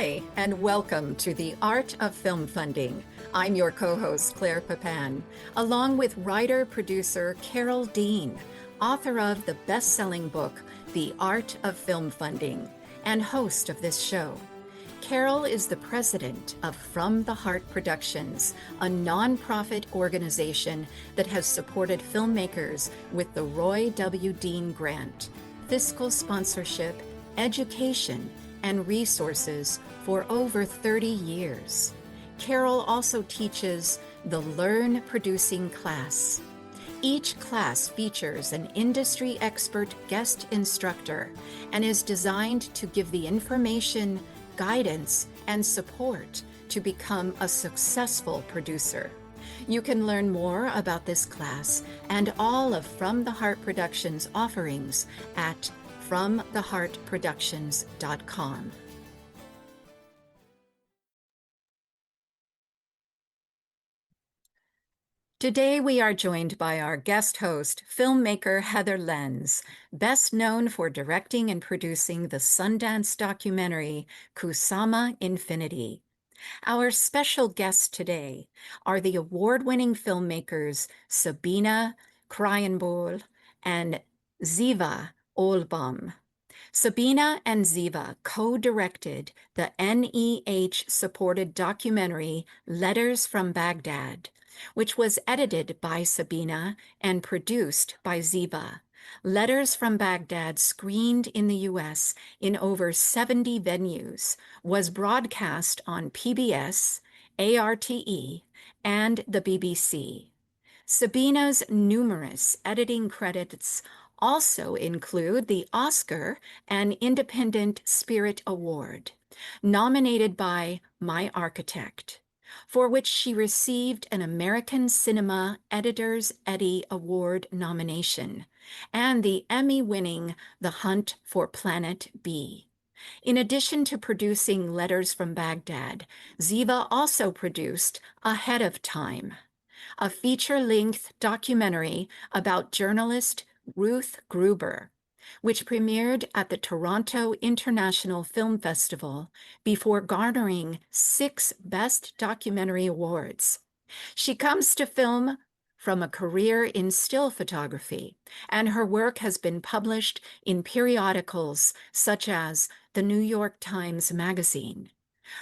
Hi, and welcome to the Art of Film Funding. I'm your co-host, Claire Papin, along with writer-producer Carol Dean, author of the best-selling book, The Art of Film Funding, and host of this show. Carol is the president of From the Heart Productions, a nonprofit organization that has supported filmmakers with the Roy W. Dean Grant, fiscal sponsorship, education, and resources for over 30 years. Carol also teaches the Learn Producing class. Each class features an industry expert guest instructor and is designed to give the information, guidance, and support to become a successful producer. You can learn more about this class and all of From the Heart Productions offerings at FromTheHeartProductions.com. Today we are joined by our guest host, filmmaker Heather Lenz, best known for directing and producing the Sundance documentary Kusama Infinity. Our special guests today are the award-winning filmmakers Sabine Krayenbühl and Zeva Oelbaum. Sabine and Zeva co-directed the NEH-supported documentary Letters from Baghdad, which was edited by Sabine and produced by Zeva. Letters from Baghdad, screened in the U.S. in over 70 venues, was broadcast on PBS, ARTE, and the BBC. Sabine's numerous editing credits also include the Oscar and Independent Spirit Award, nominated by My Architect, for which she received an American Cinema Editors' Eddy Award nomination, and the Emmy-winning The Hunt for Planet B. In addition to producing Letters from Baghdad, Zeva also produced Ahead of Time, a feature-length documentary about journalist Ruth Gruber, which premiered at the Toronto International Film Festival before garnering 6 Best Documentary Awards. She comes to film from a career in still photography, and her work has been published in periodicals such as the New York Times Magazine.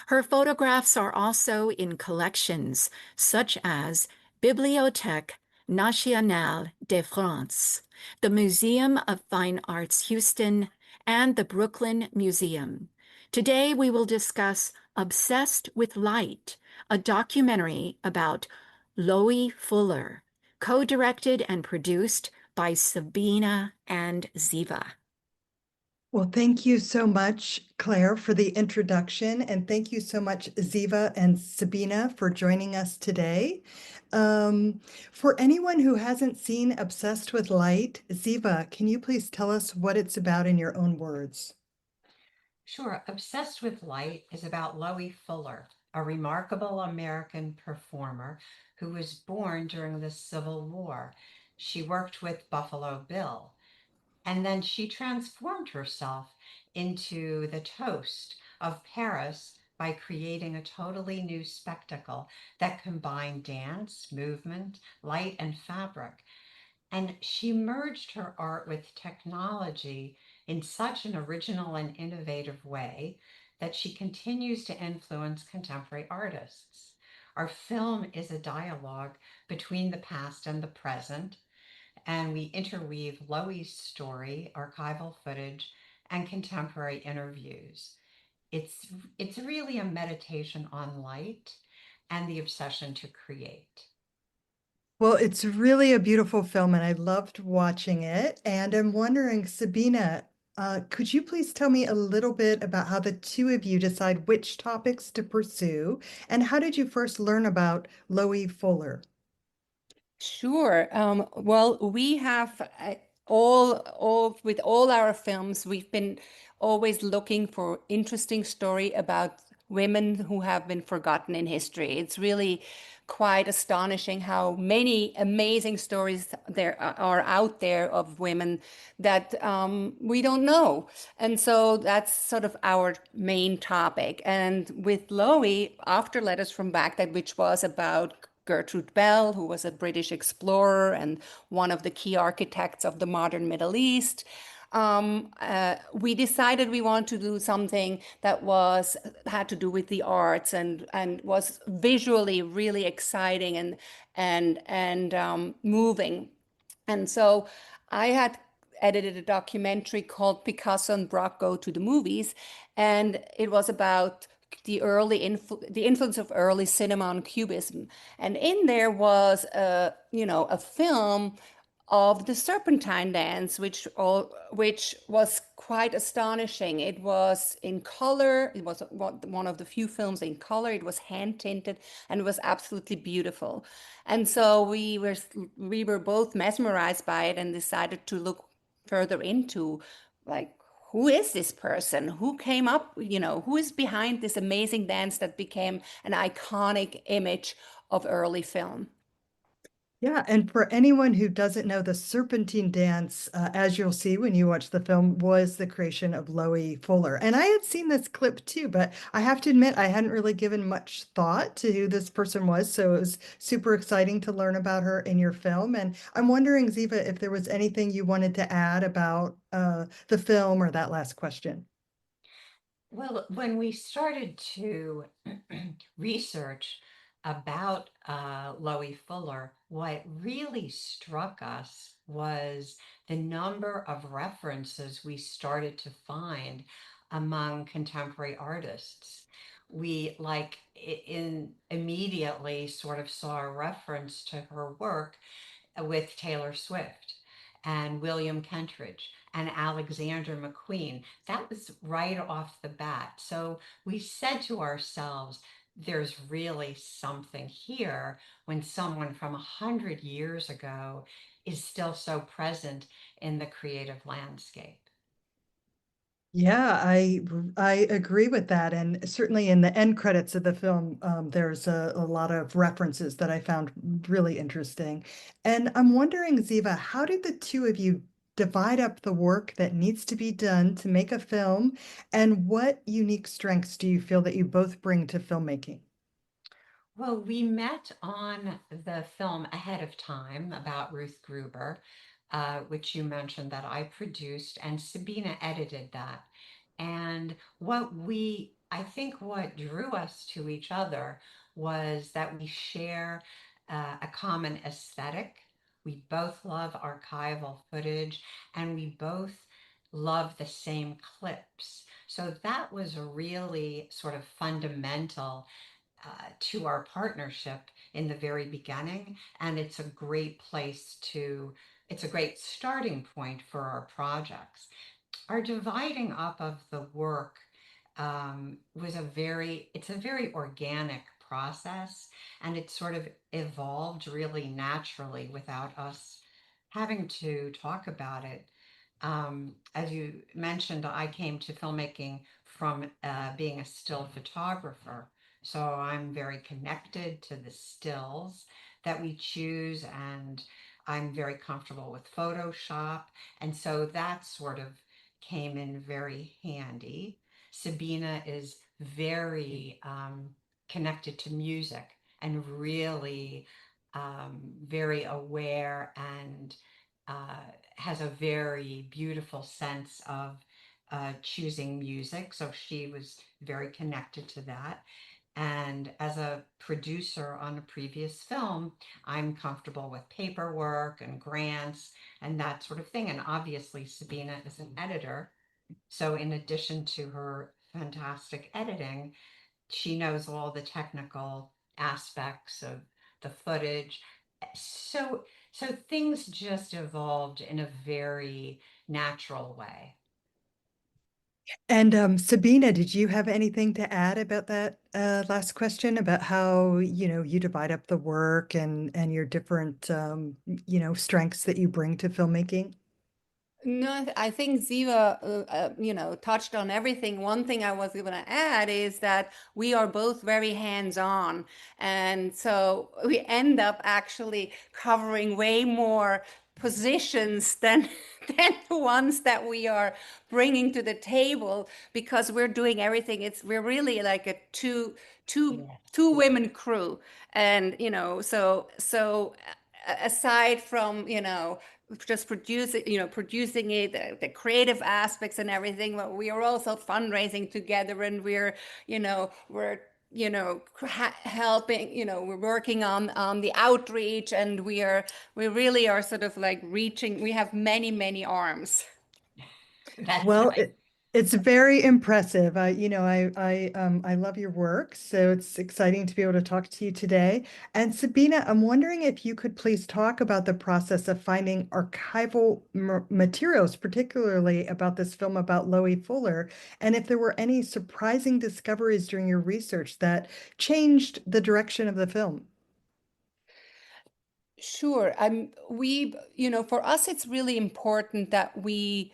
Her photographs are also in collections such as Bibliothèque nationale de France, the Museum of Fine Arts Houston, and the Brooklyn Museum. Today we will discuss Obsessed with Light, a documentary about Loïe Fuller, co-directed and produced by Sabine and Zeva. Well, thank you so much, Claire, for the introduction, and thank you so much, Zeva and Sabine, for joining us today. For anyone who hasn't seen Obsessed with Light, Zeva, can you please tell us what it's about in your own words? Sure. Obsessed with Light is about Loïe Fuller, a remarkable American performer who was born during the Civil War. She worked with Buffalo Bill, and then she transformed herself into the toast of Paris by creating a totally new spectacle that combined dance, movement, light, and fabric. And she merged her art with technology in such an original and innovative way that she continues to influence contemporary artists. Our film is a dialogue between the past and the present, and we interweave Loïe's story, archival footage, and contemporary interviews. It's really a meditation on light and the obsession to create. Well, it's really a beautiful film, and I loved watching it. And I'm wondering, Sabine, could you please tell me a little bit about how the two of you decide which topics to pursue, and how did you first learn about Loïe Fuller? Sure. Well, we have all with all our films, we've been always looking for interesting story about women who have been forgotten in history. It's really quite astonishing how many amazing stories there are out there of women that we don't know. And so that's sort of our main topic. And with Loïe, After Letters from Baghdad, which was about Gertrude Bell, who was a British explorer and one of the key architects of the modern Middle East, we decided we want to do something that had to do with the arts and was visually really exciting and moving. And so I had edited a documentary called Picasso and Braque Go to the Movies, and it was about the influence of early cinema on Cubism. And in there was a film of the Serpentine Dance, which was quite astonishing. It was in color. It was one of the few films in color. It was hand tinted and it was absolutely beautiful. And so we were both mesmerized by it and decided to look further into, like, who is this person? Who came up, who is behind this amazing dance that became an iconic image of early film? Yeah, and for anyone who doesn't know, the Serpentine Dance, as you'll see when you watch the film, was the creation of Loïe Fuller. And I had seen this clip too, but I have to admit I hadn't really given much thought to who this person was. So it was super exciting to learn about her in your film. And I'm wondering, Ziva, if there was anything you wanted to add about the film or that last question. Well, when we started to research about Loie Fuller, what really struck us was the number of references we started to find among contemporary artists. We immediately sort of saw a reference to her work with Taylor Swift and William Kentridge and Alexander McQueen. That was right off the bat. So we said to ourselves, there's really something here when someone from 100 years ago is still so present in the creative landscape. Yeah, I agree with that, and certainly in the end credits of the film, there's a lot of references that I found really interesting. And I'm wondering, Ziva, how did the two of you divide up the work that needs to be done to make a film, and what unique strengths do you feel that you both bring to filmmaking? Well, we met on the film ahead of time about Ruth Gruber, which you mentioned that I produced, and Sabina edited that. And I think what drew us to each other was that we share a common aesthetic. We both love archival footage, and we both love the same clips. So that was a really sort of fundamental to our partnership in the very beginning. And it's a great starting point for our projects. Our dividing up of the work it's a very organic process, and it sort of evolved really naturally without us having to talk about it. As you mentioned, I came to filmmaking from being a still photographer. So I'm very connected to the stills that we choose, and I'm very comfortable with Photoshop. And so that sort of came in very handy. Sabina is very connected to music and really very aware and uh, has a very beautiful sense of choosing music. So she was very connected to that. And as a producer on a previous film, I'm comfortable with paperwork and grants and that sort of thing. And obviously, Sabina is an editor. So, in addition to her fantastic editing, she knows all the technical aspects of the footage. So, so things just evolved in a very natural way. And Sabina, did you have anything to add about that last question about how, you divide up the work and your different, strengths that you bring to filmmaking? No, I think Ziva, touched on everything. One thing I was going to add is that we are both very hands-on, and so we end up actually covering way more positions than than the ones that we are bringing to the table because we're doing everything. We're really like a two Yeah. two women crew, and aside from just producing it, the creative aspects and everything, but we are also fundraising together, and we're helping, we're working on the outreach, and we really are sort of like reaching, we have many arms. That's Well, right. it's very impressive. I love your work, so it's exciting to be able to talk to you today. And Sabina, I'm wondering if you could please talk about the process of finding archival materials, particularly about this film about Loïe Fuller, and if there were any surprising discoveries during your research that changed the direction of the film. Sure. For us, it's really important that we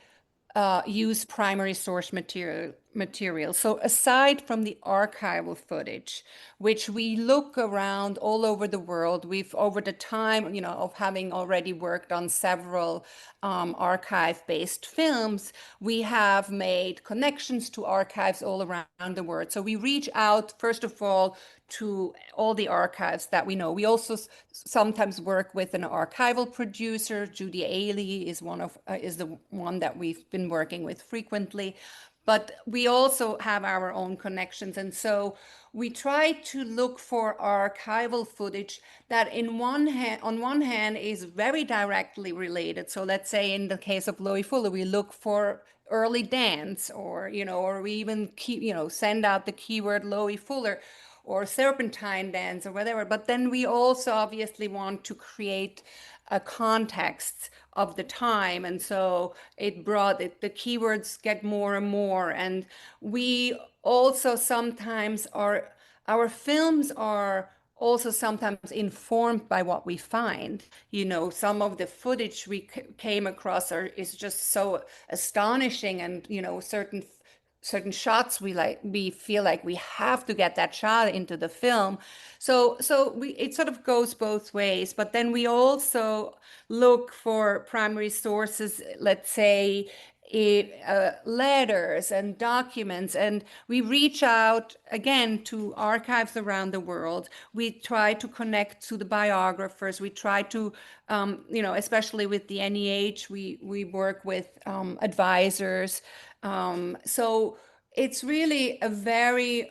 use primary source material. So aside from the archival footage, which we look around all over the world, we've over the time, of having already worked on several archive-based films, we have made connections to archives all around the world. So we reach out, first of all, to all the archives that we know. We also sometimes work with an archival producer. Judy Ailey is the one that we've been working with frequently, but we also have our own connections, and so we try to look for archival footage that on one hand is very directly related. So let's say in the case of Loïe Fuller, we look for early dance, or we even send out the keyword Loïe Fuller or serpentine dance or whatever. But then we also obviously want to create a context of the time. And so the keywords get more and more. And we also sometimes our films are also sometimes informed by what we find. Some of the footage we came across is just so astonishing, and certain shots we feel like we have to get that shot into the film. So it sort of goes both ways, but then we also look for primary sources, let's say letters and documents, and we reach out again to archives around the world. We try to connect to the biographers. We try to especially with the NEH, we work with advisors. So it's really a very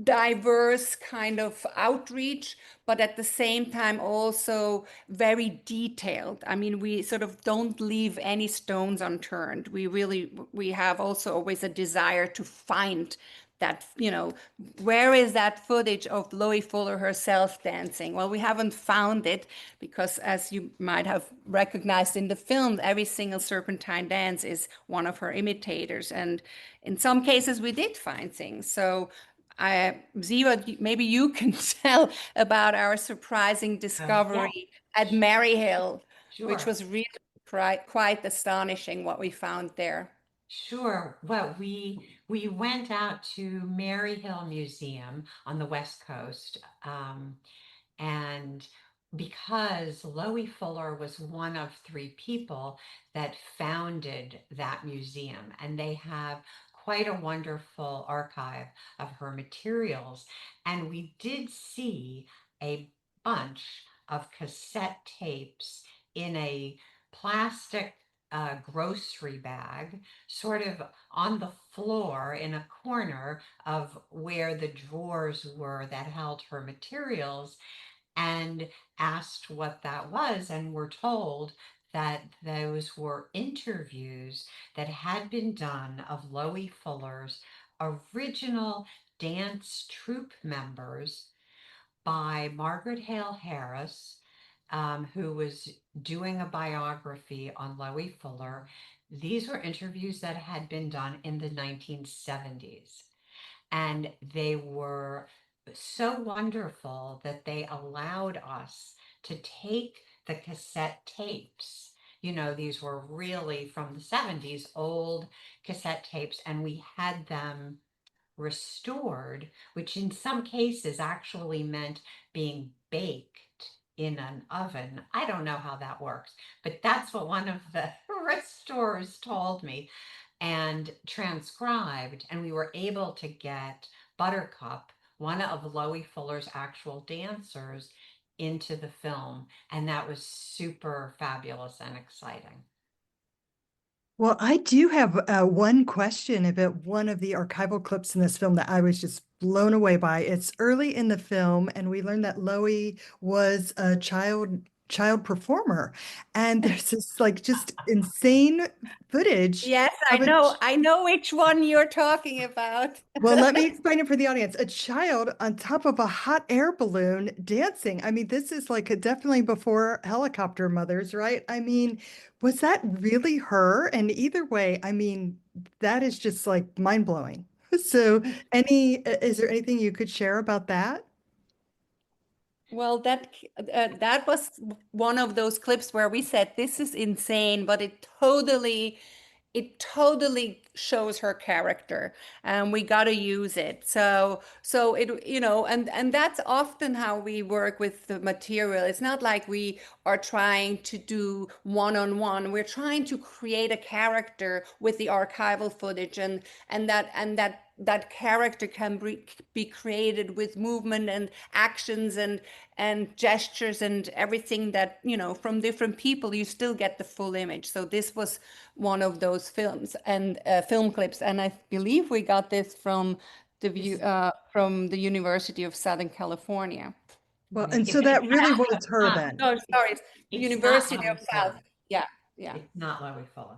diverse kind of outreach, but at the same time also very detailed. I mean, we sort of don't leave any stones unturned. We have also always a desire to find that, where is that footage of Loie Fuller herself dancing? Well, we haven't found it because, as you might have recognized in the film, every single serpentine dance is one of her imitators. And in some cases, we did find things. So Ziva, maybe you can tell about our surprising Yeah, discovery at Maryhill, which sure. was really quite astonishing what we found there. Sure. Well, we went out to Maryhill Museum on the West Coast, and because Loie Fuller was one of three people that founded that museum, and they have quite a wonderful archive of her materials. And we did see a bunch of cassette tapes in a plastic grocery bag, sort of on the floor in a corner of where the drawers were that held her materials, and asked what that was, and were told that those were interviews that had been done of Loie Fuller's original dance troupe members by Margaret Hale Harris, who was doing a biography on Loie Fuller. These were interviews that had been done in the 1970s. And they were so wonderful that they allowed us to take the cassette tapes. These were really from the 70s, old cassette tapes, and we had them restored, which in some cases actually meant being baked in an oven. I don't know how that works, but that's what one of the restorers told me and transcribed. And we were able to get Buttercup, one of Loïe Fuller's actual dancers, into the film. And that was super fabulous and exciting. Well, I do have one question about one of the archival clips in this film that I was just blown away by. It's early in the film, and we learned that Loie was a child performer, and there's this like just insane footage Yes, of a I know which one you're talking about. well, let me explain it for the audience. A child on top of a hot air balloon dancing. I mean, this is like definitely before helicopter mothers, right? I mean, was that really her? And either way, I mean, that is just like mind blowing. So, is there anything you could share about that? Well, that was one of those clips where we said this is insane, but it totally shows her character, and we got to use it. So it, and that's often how we work with the material. It's not like we are trying to do one-on-one. We're trying to create a character with the archival footage, and that character can be created with movement and actions and gestures and everything that, from different people, you still get the full image. So this was one of those films and film clips, and I believe we got this from the University of Southern California. Well, Right. and If so it's that really was her not, then. No, sorry, it's the it's not University of Loie South. Fuller. Yeah, yeah. It's not Loie Fuller.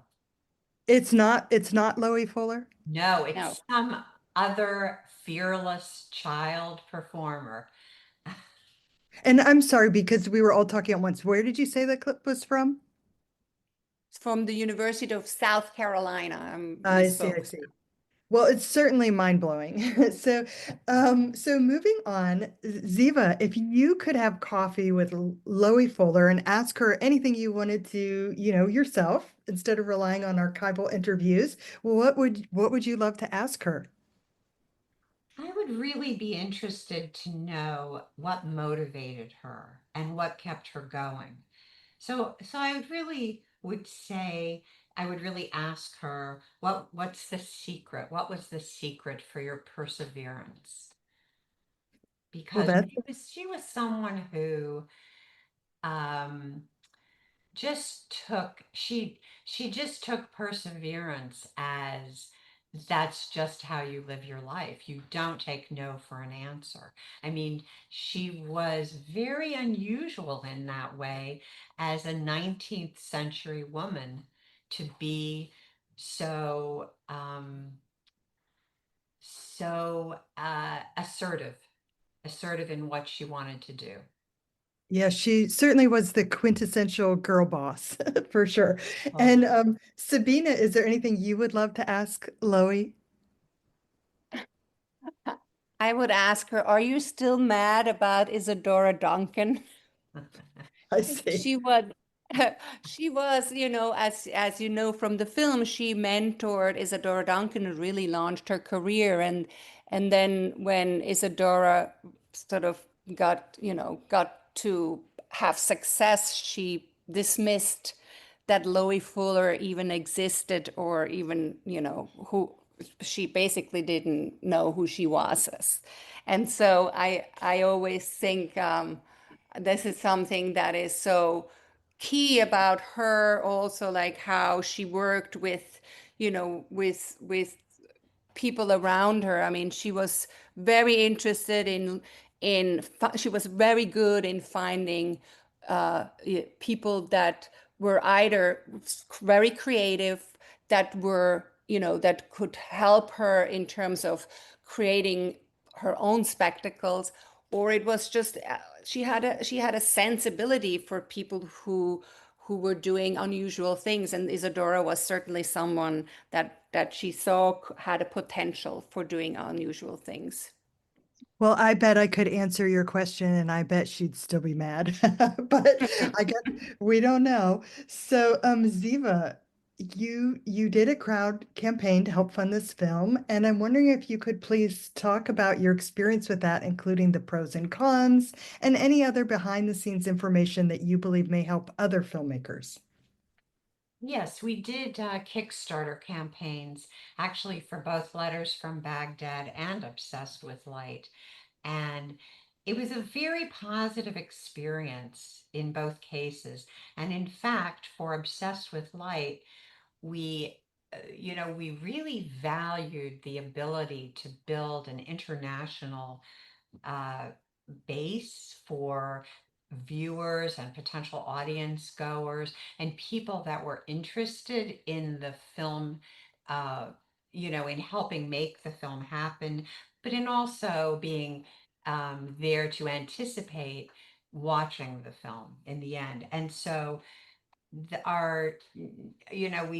It's not Loie Fuller. No, No. it's some other fearless child performer. And I'm sorry because we were all talking at once. Where did you say the clip was from? It's from the University of South Carolina. I see, I Misspoke. see. Well, it's certainly mind-blowing. So moving on, Ziva, if you could have coffee with Loie Fuller and ask her anything you wanted to, yourself, instead of relying on archival interviews, well, what would you love to ask her? I would really be interested to know what motivated her and what kept her going. So I would really ask her, what's the secret? What was the secret for your perseverance? Well, Because that she was someone who um, she just took perseverance as that's just how you live your life. You don't take no for an answer. I mean, she was very unusual in that way as a 19th century woman to be so assertive in what she wanted to do. yeah, she certainly was the quintessential girl boss for sure. And Totally. Sabina, is there anything you would love to ask Loie? I would ask her, are you still mad about Isadora Duncan? I see. She was she was, as you know from the film, she mentored Isadora Duncan and really launched her career. And then when Isadora sort of got to have success, she dismissed that Loie Fuller even existed, or even, who she basically didn't know who she was. And so I always think this is something that is so key about her, also, like how she worked with, with people around her. I mean, she was very interested she was very good in finding people that were either very creative, that were, that could help her in terms of creating her own spectacles, or it was just she had a sensibility for people who were doing unusual things, and Isadora was certainly someone that she saw had a potential for doing unusual things. Well, I bet I could answer your question and I bet she'd still be mad. But I guess we don't know. So, Ziva, you did a crowd campaign to help fund this film, and I'm wondering if you could please talk about your experience with that, including the pros and cons, and any other behind the scenes information that you believe may help other filmmakers. Yes, we did Kickstarter campaigns actually for both Letters from Baghdad and Obsessed with Light. And it was a very positive experience in both cases. And in fact, for Obsessed with Light, we we really valued the ability to build an international uh, base for viewers and potential audience goers and people that were interested in the film, uh, in helping make the film happen, but in also being there to anticipate watching the film in the end. And so we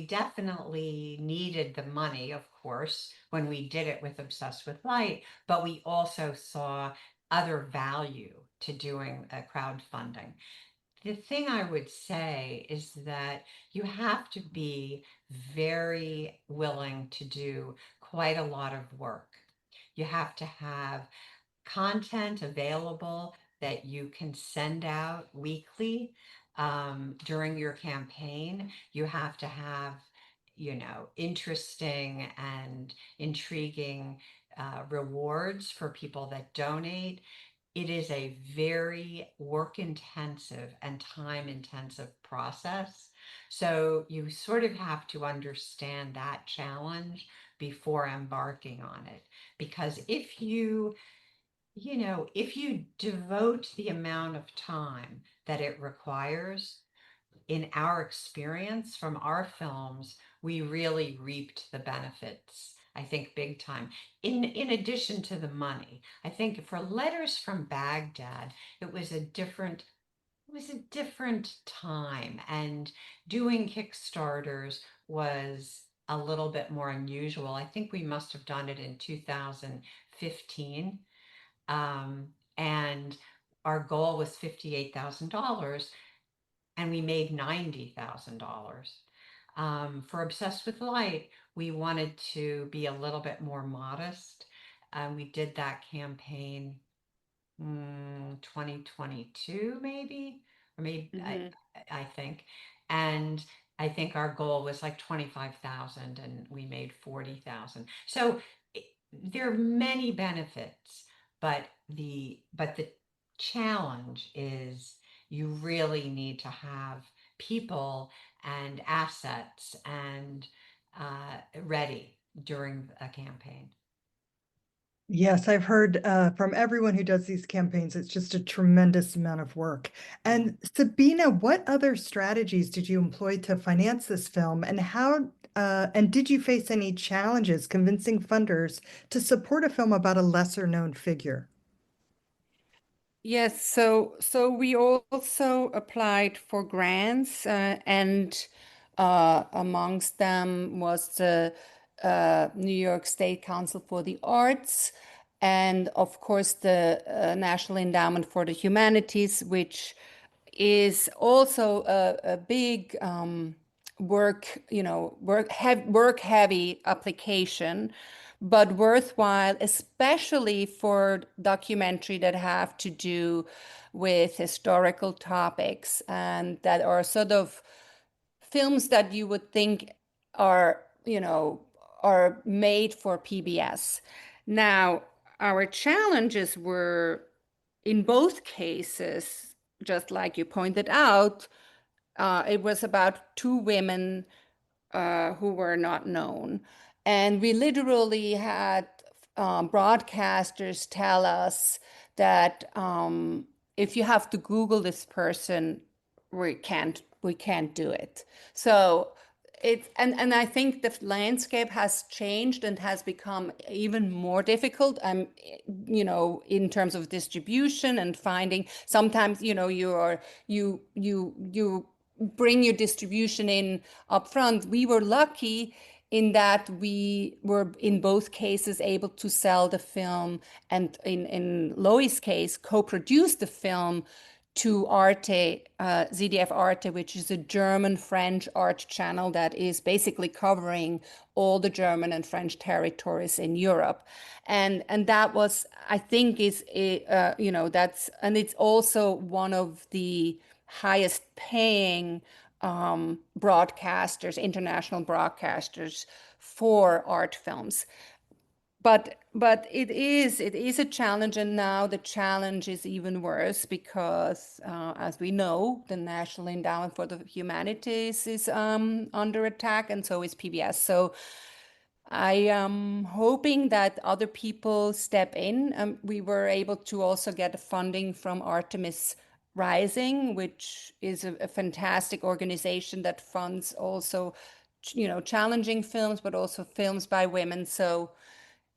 definitely needed the money, of course, when we did it with Obsessed with Light, but we also saw other value to doing a crowdfunding. The thing I would say is that you have to be very willing to do quite a lot of work. You have to have content available that you can send out weekly during your campaign. You have to have, interesting and intriguing rewards for people that donate. It is a very work intensive and time intensive process. So you sort of have to understand that challenge before embarking on it. Because if you devote the amount of time that it requires, in our experience from our films, we really reaped the benefits, I think, big time. In addition to the money, I think for Letters from Baghdad, it was a different time, and doing Kickstarters was a little bit more unusual. I think we must have done it in 2015, um, and our goal was $58,000 and we made $90,000. For Obsessed with Light, we wanted to be a little bit more modest. We did that campaign 2022 maybe, or maybe Mhm. I think. And I think our goal was like 25,000 and we made 40,000. So there are many benefits, but the challenge is you really need to have people and assets and ready during a campaign. Yes, I've heard from everyone who does these campaigns, it's just a tremendous amount of work. Yeah. And Sabina, what other strategies did you employ to finance this film, and and did you face any challenges convincing funders to support a film about a lesser known figure? Yes, so we also applied for grants, and amongst them was the New York State Council for the Arts, and of course the National Endowment for the Humanities, which is also a big work heavy application, but worthwhile, especially for documentary that have to do with historical topics and that are sort of films that you would think are, are made for PBS. Now, our challenges were in both cases, just like you pointed out, it was about two women who were not known. And we literally had broadcasters tell us that if you have to Google this person, we can't do it. So and I think the landscape has changed and has become even more difficult. In terms of distribution and finding. Sometimes, you bring your distribution in up front. We were lucky in that we were in both cases able to sell the film, and in Loïe's case, co-produce the film to ARTE, ZDF ARTE, which is a German-French art channel that is basically covering all the German and French territories in Europe. And that was, I think, that's, and it's also one of the highest paying broadcasters, international broadcasters for art films. But it is a challenge, and now the challenge is even worse because, as we know, the National Endowment for the Humanities is under attack, and so is PBS. So I am hoping that other people step in. We were able to also get funding from Artemis Rising, which is a fantastic organization that funds also, challenging films, but also films by women. So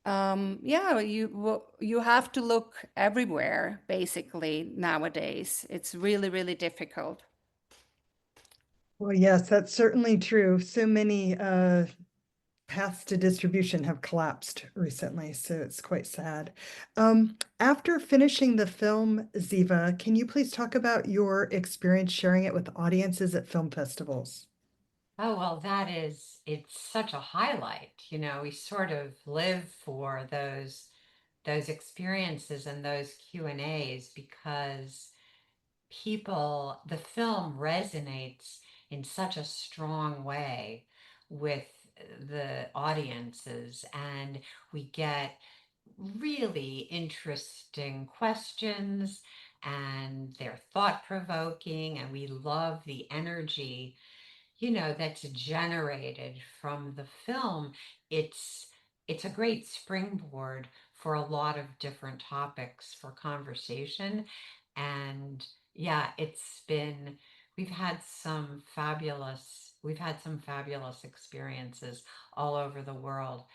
yeah, you have to look everywhere basically nowadays. It's really, really difficult. Well, yes, that's certainly true. So many paths to distribution have collapsed recently, so it's quite sad. After finishing the film, Zeva, can you please talk about your experience sharing it with audiences at film festivals? Oh, well, it's such a highlight. We sort of live for those experiences and those Q&As because the film resonates in such a strong way with the audiences, and we get really interesting questions, and they're thought-provoking, and we love the energy that's generated from the film. It's a great springboard for a lot of different topics for conversation. And yeah, we've had some fabulous experiences all over the world.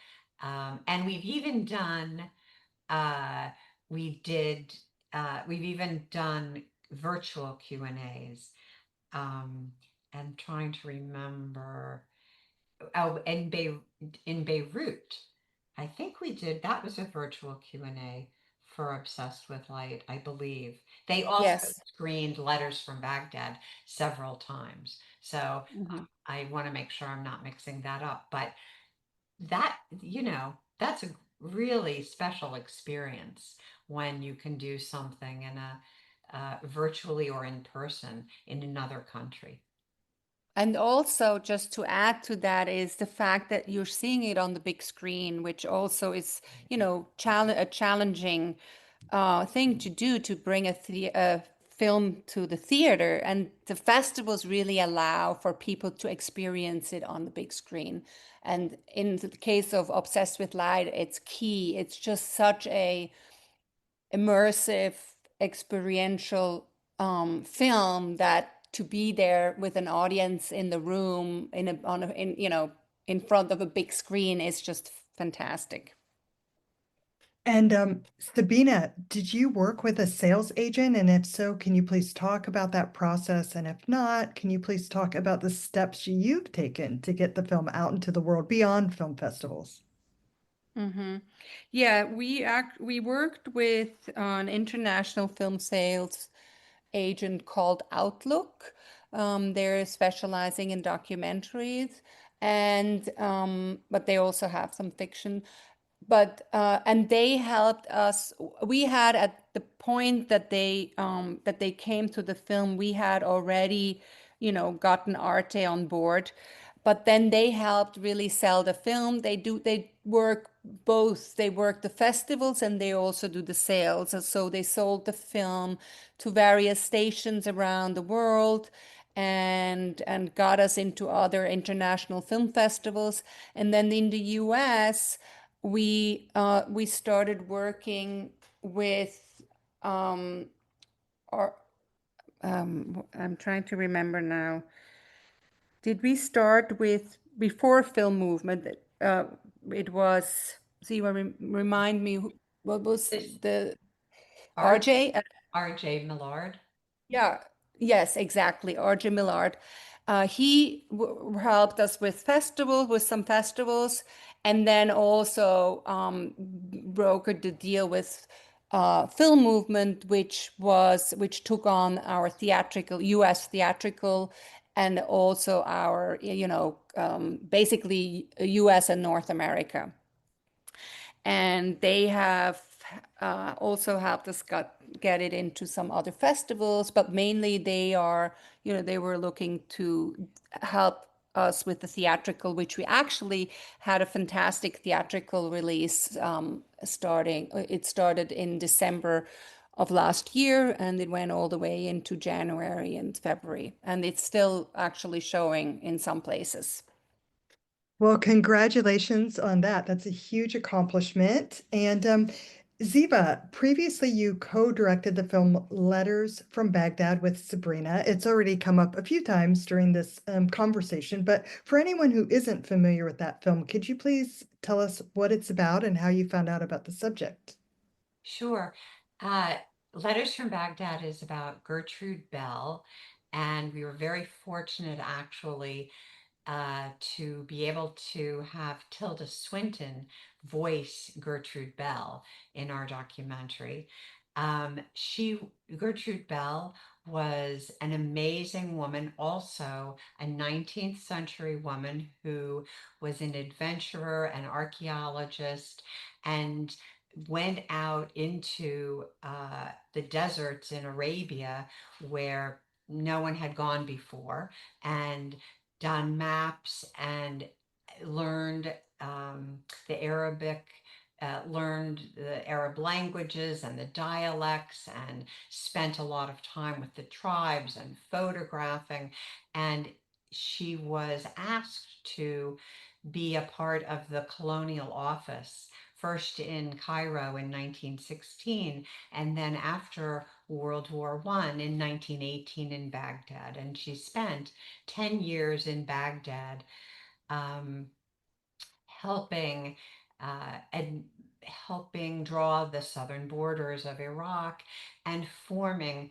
And uh, we did, we've even done virtual Q&As. um, and trying to remember. Oh, in Beirut, I think we did. That was a virtual Q&A for Obsessed with Light, I believe. They also Yes. screened Letters from Baghdad several times. So Mhm. I want to make sure I'm not mixing that up. But that, that's a really special experience when you can do something in a virtually or in person in another country. And also, just to add to that, is the fact that you're seeing it on the big screen, which also is, a challenging thing to do, to bring a film to the theater. And the festivals really allow for people to experience it on the big screen. And in the case of Obsessed with Light, it's key. It's just such a immersive, experiential film that to be there with an audience in the room in front of a big screen is just fantastic. And Sabina, did you work with a sales agent? And if so, can you please talk about that process? And if not, can you please talk about the steps you've taken to get the film out into the world beyond film festivals? Mm-hmm. Yeah, we worked with an international film sales agent called Outlook. They're specializing in documentaries, and but they also have some fiction. But and they helped us. We had, at the point that they came to the film, we had already, gotten Arte on board. But then they helped really sell the film. They work both. They work the festivals and they also do the sales. And so they sold the film to various stations around the world, and got us into other international film festivals. And then in the US, we started working with our I'm trying to remember now. Did we start with before film movement? It was, see, remind me, what was This the R RJ? R.J. Millard. Yeah, yes, exactly. RJ Millard. He helped us with some festivals, and then also brokered the deal with Film Movement, which took on our theatrical, U.S. theatrical, and also our, basically U.S. and North America. And they have also helped us get it into some other festivals, but mainly they were looking to help us with the theatrical, which we actually had a fantastic theatrical release it started in December of last year, and it went all the way into January and February, and it's still actually showing in some places. Well, congratulations on that. That's a huge accomplishment. And Ziva, previously you co-directed the film Letters from Baghdad with Sabrina. It's already come up a few times during this conversation, but for anyone who isn't familiar with that film, could you please tell us what it's about and how you found out about the subject? Sure. Uh, Letters from Baghdad is about Gertrude Bell, and we were very fortunate actually to be able to have Tilda Swinton voice Gertrude Bell in our documentary. She, Gertrude Bell, was an amazing woman, also a 19th century woman who was an adventurer, an archaeologist, and went out into the deserts in Arabia where no one had gone before, and done maps and learned the Arabic, learned the Arab languages and the dialects, and spent a lot of time with the tribes and photographing. And she was asked to be a part of the colonial office, first in Cairo in 1916, and then after World War I in 1918 in Baghdad. And she spent 10 years in Baghdad, um, helping and helping draw the southern borders of Iraq and forming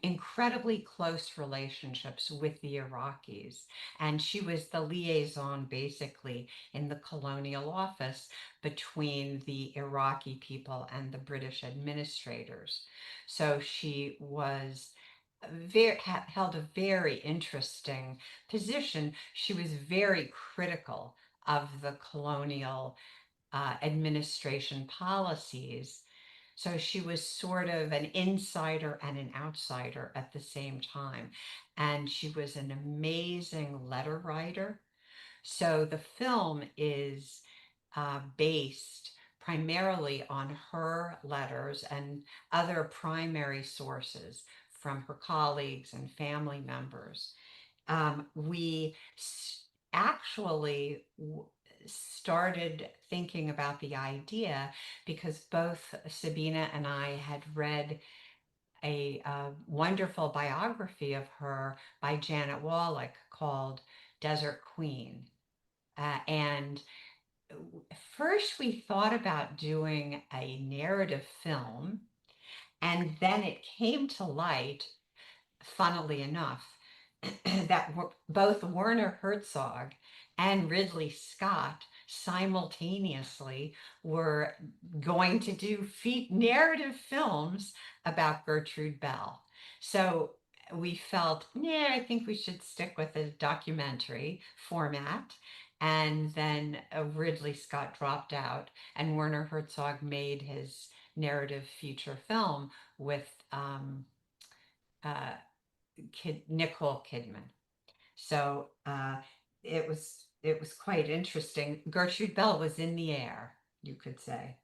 incredibly close relationships with the Iraqis. And she was the liaison basically in the colonial office between the Iraqi people and the British administrators. So she was held a very interesting position. She was very critical of the colonial administration policies. So she was sort of an insider and an outsider at the same time. And she was an amazing letter writer. So the film is based primarily on her letters and other primary sources from her colleagues and family members. We actually started thinking about the idea because both Sabina and I had read a wonderful biography of her by Janet Wallach called Desert Queen. And first we thought about doing a narrative film, and then it came to light, funnily enough, that both Werner Herzog and Ridley Scott simultaneously were going to do narrative films about Gertrude Bell. So we felt, yeah, I think we should stick with a documentary format. And then Ridley Scott dropped out, and Werner Herzog made his narrative feature film with uh, Nicole Kidman. So it was quite interesting. Gertrude Bell was in the air, you could say.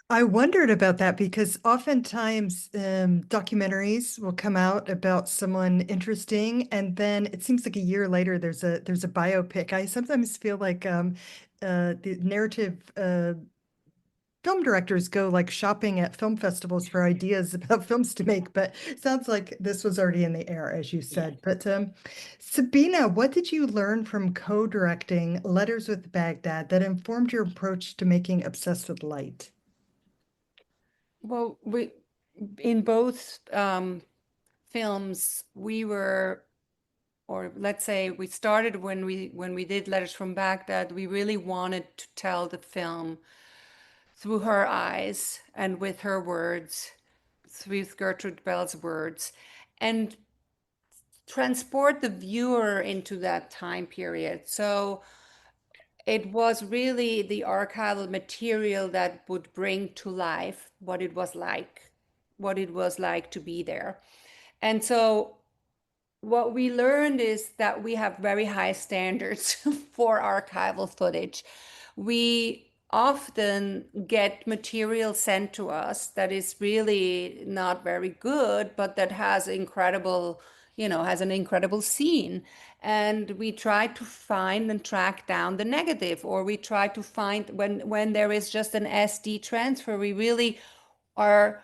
I wondered about that because oftentimes documentaries will come out about someone interesting, and then it seems like a year later there's a biopic. I sometimes feel like the narrative film directors go like shopping at film festivals for ideas about films to make, but it sounds like this was already in the air, as you Yeah. said. But Sabina, what did you learn from co-directing Letters with Baghdad that informed your approach to making Obsessed with Light? Well, in both films, we were or let's say we started when we did Letters from Baghdad, we really wanted to tell the film through her eyes and with her words, through Gertrude Bell's words, and transport the viewer into that time period. So it was really the archival material that would bring to life what it was like to be there. And so what we learned is that we have very high standards for archival footage. We often get material sent to us that is really not very good, but that has incredible, has an incredible scene. And we try to find and track down the negative, or we try to find when there is just an SD transfer, we really are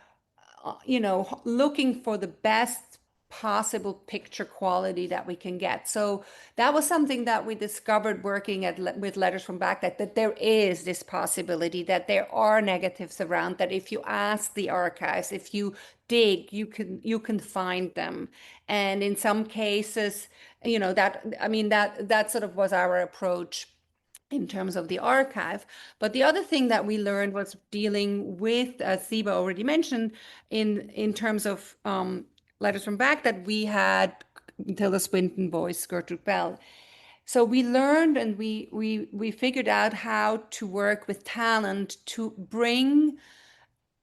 looking for the best possible picture quality that we can get. So that was something that we discovered working with Letters from Baghdad, that there is this possibility that there are negatives around, that if you ask the archives, if you dig, you can find them. And in some cases, that sort of was our approach in terms of the archive. But the other thing that we learned was dealing with, as Zeva already mentioned, in terms of Letters from Baghdad, we had Tilda Swinton voice Gertrude Bell. So we learned and we figured out how to work with talent to bring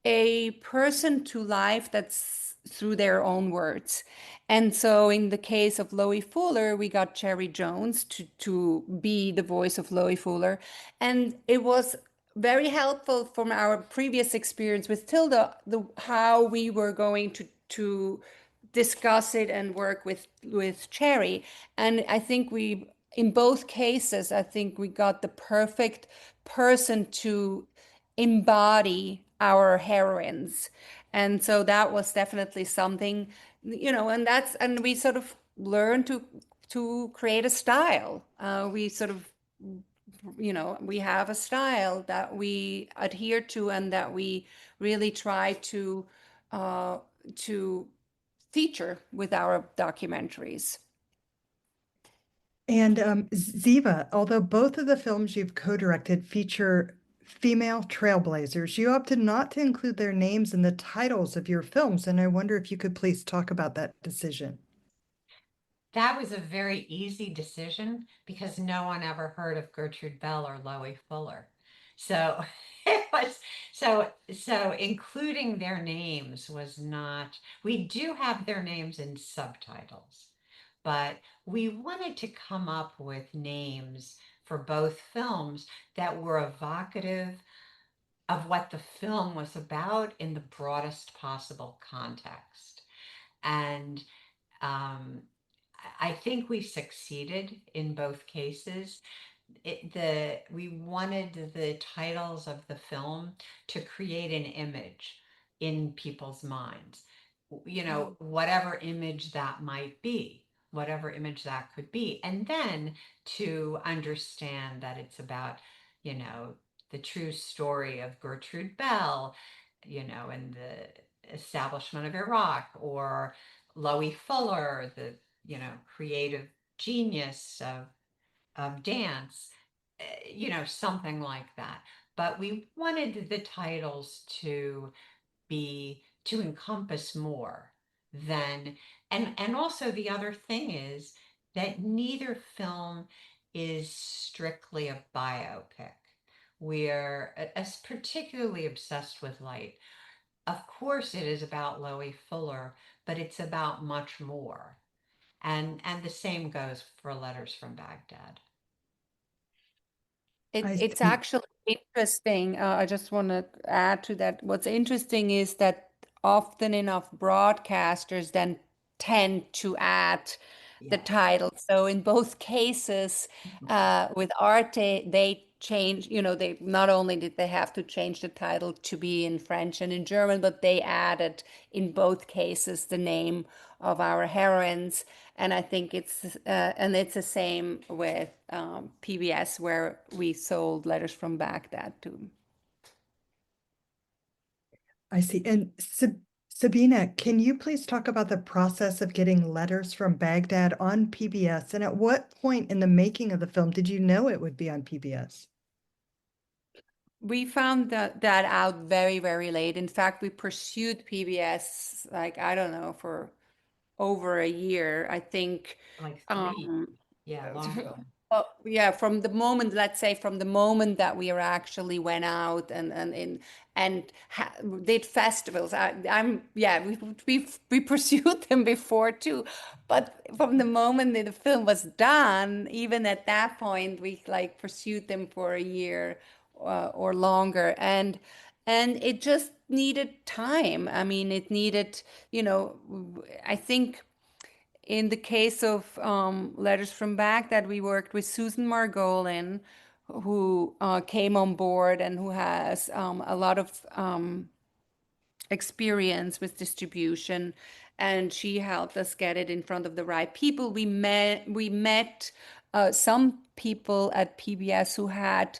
a person to life that's through their own words. And so in the case of Loïe Fuller, we got Cherry Jones to be the voice of Loïe Fuller. And it was very helpful from our previous experience with Tilda, how we were going to discuss it and work with Cherry. And I think in both cases, I think we got the perfect person to embody our heroines. And so that was definitely something, and we sort of learned to create a style. We sort of, we have a style that we adhere to and that we really try to feature with our documentaries. And Ziva, although both of the films you've co-directed feature female trailblazers, you opted not to include their names in the titles of your films. And I wonder if you could please talk about that decision. That was a very easy decision because no one ever heard of Gertrude Bell or Loie Fuller. So it was so including their names was not, we do have their names in subtitles, but we wanted to come up with names for both films that were evocative of what the film was about in the broadest possible context. And um, I think we succeeded in both cases. We wanted the titles of the film to create an image in people's minds. Whatever image that might be, whatever image that could be, and then to understand that it's about, the true story of Gertrude Bell, and the establishment of Iraq, or Loie Fuller, the creative genius of dance, something like that. But we wanted the titles to encompass more than, and also the other thing is that neither film is strictly a biopic. We're as particularly obsessed with light. Of course, it is about Loie Fuller, but it's about much more. And the same goes for Letters from Baghdad. I It's see. actually interesting. I just want to add to that. What's interesting is that often enough broadcasters then tend to add the Yes. title. So in both cases, with Arte, they change, they not only did they have to change the title to be in French and in German, but they added in both cases the name of our heroines. And I think it's the same with PBS, where we sold Letters from Baghdad to. I see. And Sabina, can you please talk about the process of getting Letters from Baghdad on PBS? And at what point in the making of the film did you know it would be on PBS? We found that out very, very late. In fact, we pursued PBS, like, I don't know, for over a year. I think Like three. um, Yeah, long time. well, yeah, from the moment, let's say, from the moment that we are actually went out and did festivals. Yeah, we pursued them before too, but from the moment that the film was done, even at that point, we like pursued them for a year or longer, and it just needed time. I mean, it needed, I think. In the case of Letters from Baghdad, we worked with Susan Margolin, who came on board and who has a lot of experience with distribution, and she helped us get it in front of the right people. We met some people at PBS who had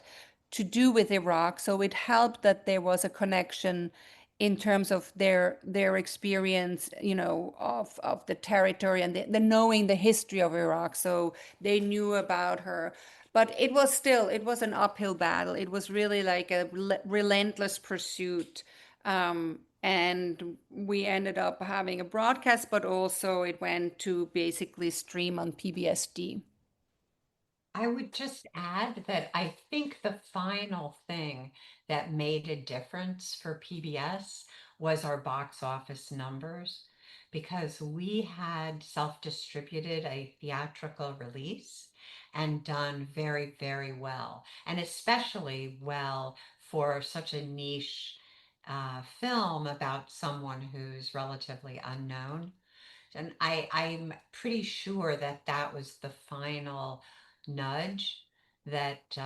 to do with Iraq, so it helped that there was a connection in terms of their experience, of the territory and the knowing the history of Iraq. So they knew about her. But it was an uphill battle. It was really like a relentless pursuit. And we ended up having a broadcast, but also it went to basically stream on PBSD. I would just add that I think the final thing that made a difference for PBS was our box office numbers because we had self-distributed a theatrical release and done very, very well, and especially well for such a niche film about someone who's relatively unknown. And I'm pretty sure that that was the final nudge that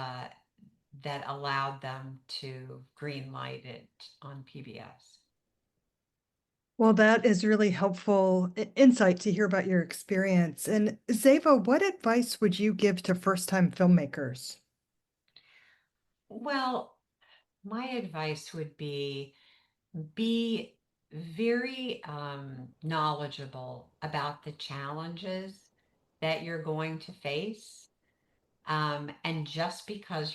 that allowed them to green light it on PBS. Well, that is really helpful insight to hear about your experience. And Zeva, what advice would you give to first-time filmmakers? Well, my advice would be very knowledgeable about the challenges that you're going to face. And just because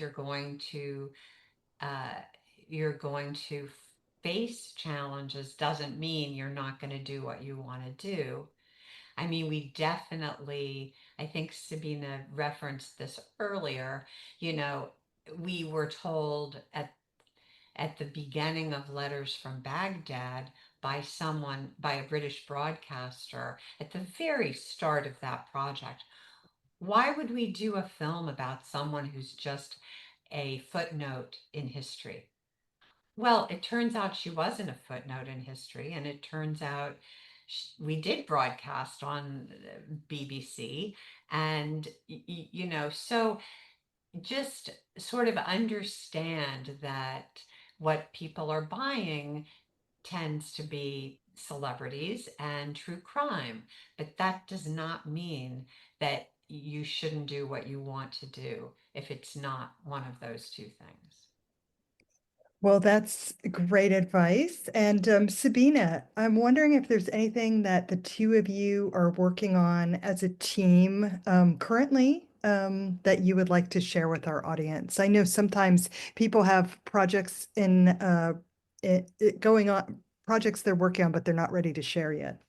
uh, you're going to face challenges doesn't mean you're not going to do what you want to do. I mean, we definitely, I think Sabina referenced this earlier, you know, we were told at the beginning of Letters from Baghdad by someone, by a British broadcaster, at the very start of that project, why would we do a film about someone who's just a footnote in history? Well, it turns out she wasn't a footnote in history, and it turns out we did broadcast on BBC, and so just sort of understand that what people are buying tends to be celebrities and true crime, but that does not mean that you shouldn't do what you want to do if it's not one of those two things. Well, that's great advice. And Sabina, I'm wondering if there's anything that the two of you are working on as a team currently that you would like to share with our audience. I know sometimes people have projects going on, projects they're working on, but they're not ready to share yet.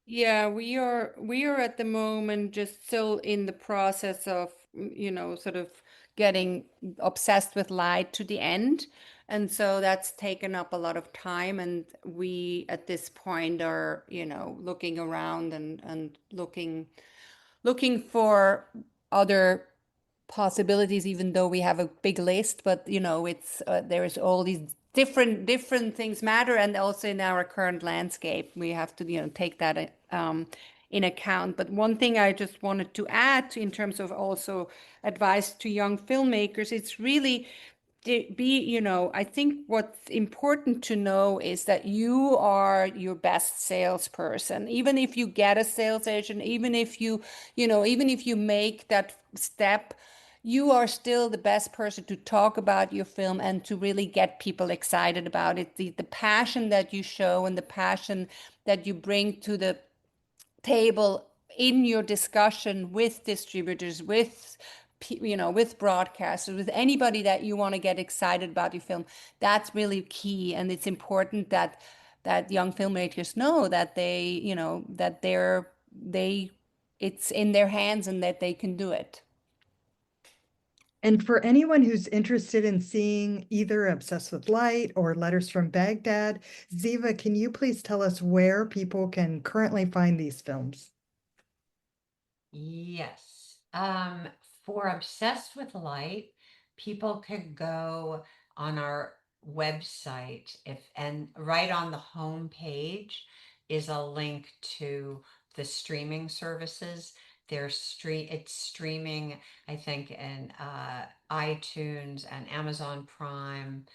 Yeah, we are at the moment just still in the process of, sort of getting obsessed with light to the end. And so that's taken up a lot of time. And we at this point are, looking around and looking for other possibilities, even though we have a big list. But it's there's all these different things matter, and also in our current landscape, we have to take that in account. But one thing I just wanted to add in terms of also advice to young filmmakers, it's really I think what's important to know is that you are your best salesperson. Even if you get a sales agent, even if you make that step, you are still the best person to talk about your film and to really get people excited about it. The passion that you show and the passion that you bring to the table in your discussion with distributors, with with broadcasters, with anybody that you want to get excited about your film, that's really key. And it's important that young filmmakers know that it's in their hands and that they can do it. And for anyone who's interested in seeing either Obsessed with Light or Letters from Baghdad, Zeva, can you please tell us where people can currently find these films? Yes. For Obsessed with Light, people could go on our website and right on the home page is a link to the streaming services. It's streaming, I think, in iTunes and Amazon Prime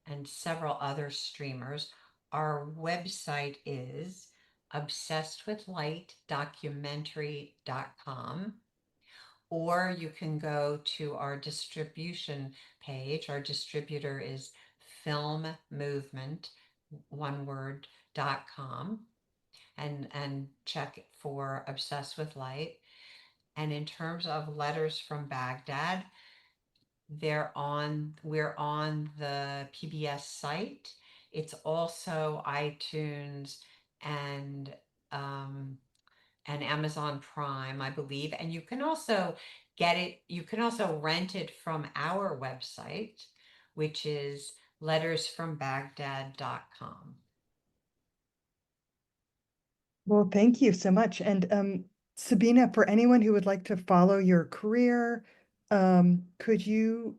and several other streamers. Our website is obsessedwithlightdocumentary.com, or you can go to our distribution page. Our distributor is filmmovement, one word.com, and check for Obsessed with Light. And in terms of Letters from Baghdad, we're on the PBS site. It's also iTunes and Amazon Prime, I believe. And you can also rent it from our website, which is lettersfrombaghdad.com. Well, thank you so much. And Sabina, for anyone who would like to follow your career, could you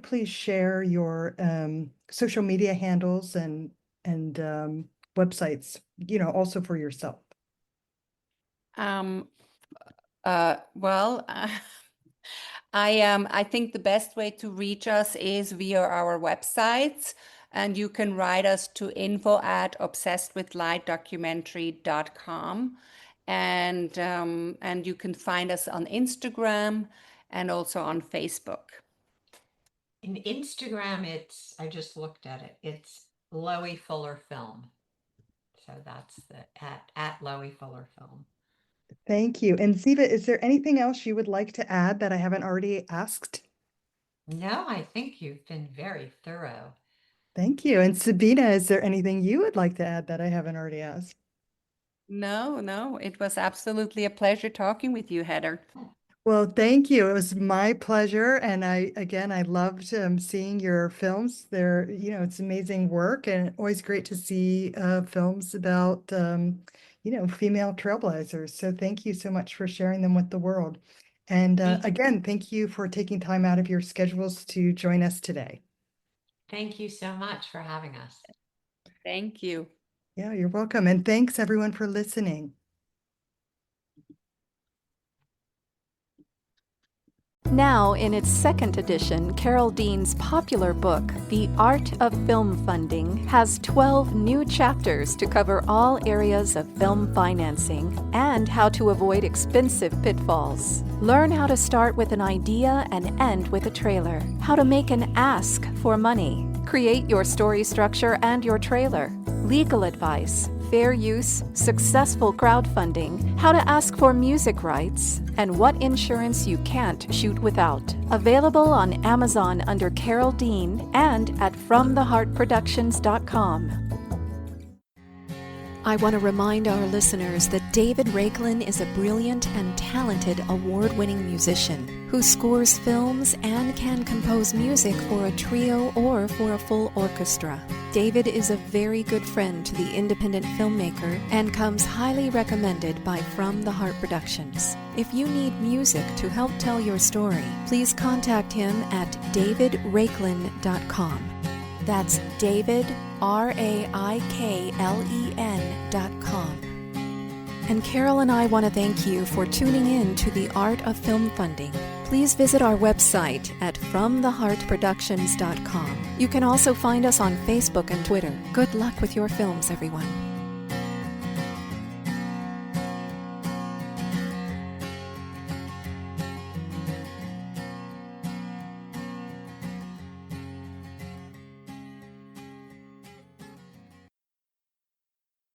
please share your social media handles and websites, also for yourself? Well, I think the best way to reach us is via our websites, and you can write us to info@obsessedwithlightdocumentary.com, and you can find us on Instagram and also on Facebook. In Instagram, I just looked at it. It's Loïe Fuller Film. So that's at Loïe Fuller Film. Thank you. And Zeva, is there anything else you would like to add that I haven't already asked? No, I think you've been very thorough. Thank you. And Sabina, is there anything you would like to add that I haven't already asked? No, it was absolutely a pleasure talking with you, Heather. Well, thank you. It was my pleasure. And I loved seeing your films. It's amazing work and always great to see films about, female trailblazers. So thank you so much for sharing them with the world. And again, thank you for taking time out of your schedules to join us today. Thank you so much for having us. Thank you. Yeah, you're welcome. And thanks everyone for listening. Now, in its second edition, Carol Dean's popular book, The Art of Film Funding, has 12 new chapters to cover all areas of film financing and how to avoid expensive pitfalls. Learn how to start with an idea and end with a trailer, how to make an ask for money, create your story structure and your trailer, legal advice, fair use, successful crowdfunding, how to ask for music rights, and what insurance you can't shoot without. Available on Amazon under Carol Dean and at FromTheHeartProductions.com. I want to remind our listeners that David Raiklin is a brilliant and talented award-winning musician who scores films and can compose music for a trio or for a full orchestra. David is a very good friend to the independent filmmaker and comes highly recommended by From the Heart Productions. If you need music to help tell your story, please contact him at davidraiklin.com. That's David, RAIKLEN.com. And Carol and I want to thank you for tuning in to The Art of Film Funding. Please visit our website at FromTheHeartProductions.com. You can also find us on Facebook and Twitter. Good luck with your films, everyone.